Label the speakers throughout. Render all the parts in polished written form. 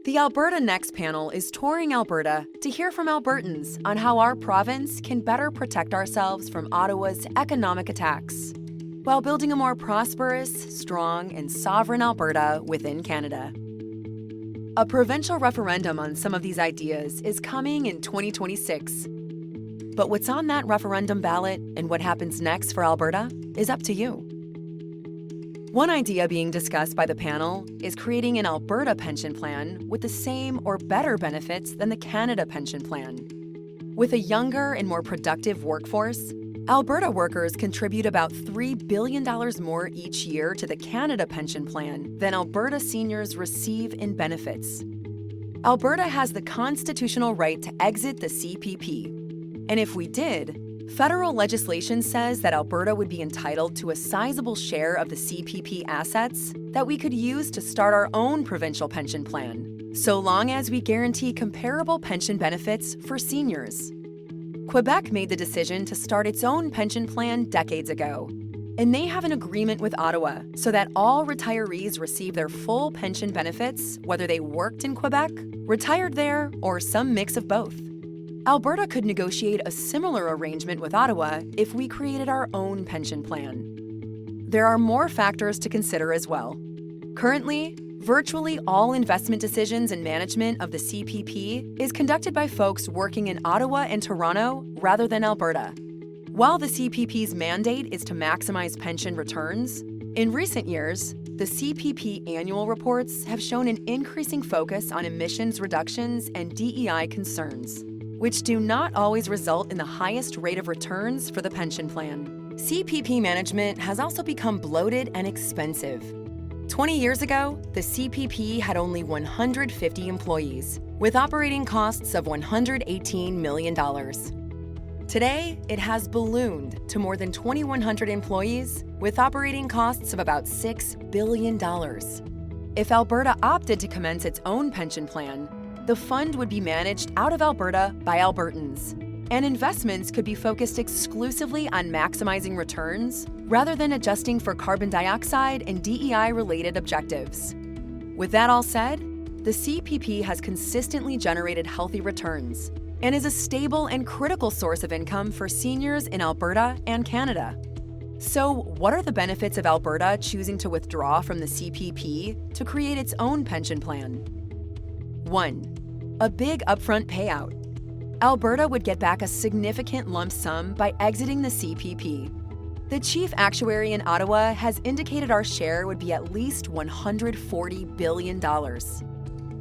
Speaker 1: The Alberta Next Panel is touring Alberta to hear from Albertans on how our province can better protect ourselves from Ottawa's economic attacks, while building a more prosperous, strong, and sovereign Alberta within Canada. A provincial referendum on some of these ideas is coming in 2026. But what's on that referendum ballot and what happens next for Alberta is up to you. One idea being discussed by the panel is creating an Alberta Pension Plan with the same or better benefits than the Canada Pension Plan. With a younger and more productive workforce, Alberta workers contribute about $3 billion more each year to the Canada Pension Plan than Alberta seniors receive in benefits. Alberta has the constitutional right to exit the CPP, and if we did, federal legislation says that Alberta would be entitled to a sizable share of the CPP assets that we could use to start our own provincial pension plan, so long as we guarantee comparable pension benefits for seniors. Quebec made the decision to start its own pension plan decades ago, and they have an agreement with Ottawa so that all retirees receive their full pension benefits whether they worked in Quebec, retired there, or some mix of both. Alberta could negotiate a similar arrangement with Ottawa if we created our own pension plan. There are more factors to consider as well. Currently, virtually all investment decisions and management of the CPP is conducted by folks working in Ottawa and Toronto rather than Alberta. While the CPP's mandate is to maximize pension returns, in recent years, the CPP annual reports have shown an increasing focus on emissions reductions and DEI concerns, which do not always result in the highest rate of returns for the pension plan. CPP management has also become bloated and expensive. 20 years ago, the CPP had only 150 employees, with operating costs of $118 million. Today, it has ballooned to more than 2,100 employees, with operating costs of about $6 billion. If Alberta opted to commence its own pension plan, the fund would be managed out of Alberta by Albertans, and investments could be focused exclusively on maximizing returns rather than adjusting for carbon dioxide and DEI-related objectives. With that all said, the CPP has consistently generated healthy returns and is a stable and critical source of income for seniors in Alberta and Canada. So, what are the benefits of Alberta choosing to withdraw from the CPP to create its own pension plan? 1. A big upfront payout. Alberta would get back a significant lump sum by exiting the CPP. The chief actuary in Ottawa has indicated our share would be at least $140 billion.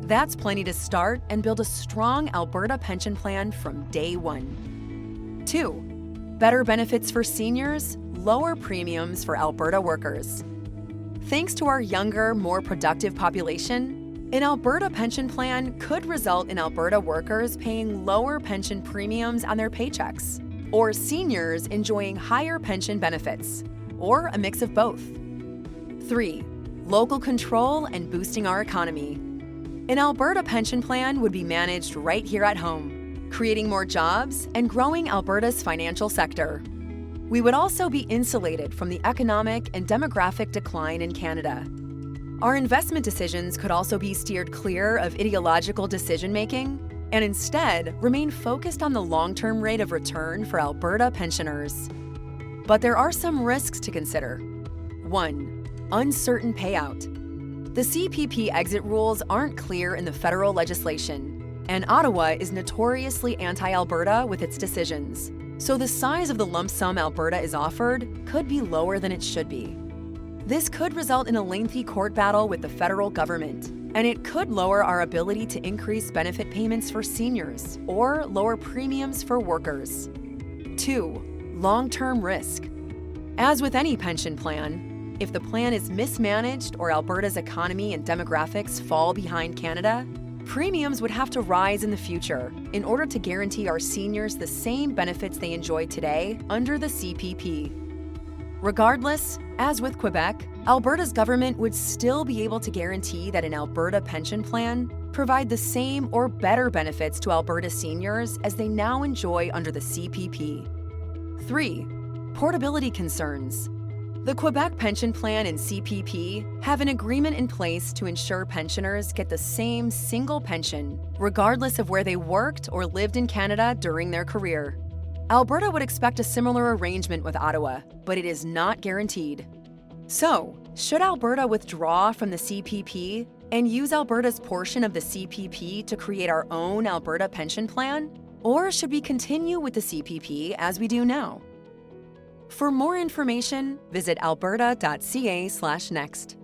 Speaker 1: That's plenty to start and build a strong Alberta pension plan from day one. 2. Better benefits for seniors, lower premiums for Alberta workers. Thanks to our younger, more productive population, an Alberta pension plan could result in Alberta workers paying lower pension premiums on their paychecks, or seniors enjoying higher pension benefits, or a mix of both. 3. Local control and boosting our economy. An Alberta pension plan would be managed right here at home, creating more jobs and growing Alberta's financial sector. We would also be insulated from the economic and demographic decline in Canada. Our investment decisions could also be steered clear of ideological decision-making and instead remain focused on the long-term rate of return for Alberta pensioners. But there are some risks to consider. 1. Uncertain payout. The CPP exit rules aren't clear in the federal legislation, and Ottawa is notoriously anti-Alberta with its decisions, so the size of the lump sum Alberta is offered could be lower than it should be. This could result in a lengthy court battle with the federal government, and it could lower our ability to increase benefit payments for seniors or lower premiums for workers. 2. Long-term risk. As with any pension plan, if the plan is mismanaged or Alberta's economy and demographics fall behind Canada, premiums would have to rise in the future in order to guarantee our seniors the same benefits they enjoy today under the CPP. Regardless, as with Quebec, Alberta's government would still be able to guarantee that an Alberta pension plan provide the same or better benefits to Alberta seniors as they now enjoy under the CPP. 3. Portability concerns. The Quebec Pension Plan and CPP have an agreement in place to ensure pensioners get the same single pension, regardless of where they worked or lived in Canada during their career. Alberta would expect a similar arrangement with Ottawa, but it is not guaranteed. So, should Alberta withdraw from the CPP and use Alberta's portion of the CPP to create our own Alberta Pension Plan? Or should we continue with the CPP as we do now? For more information, visit alberta.ca/next.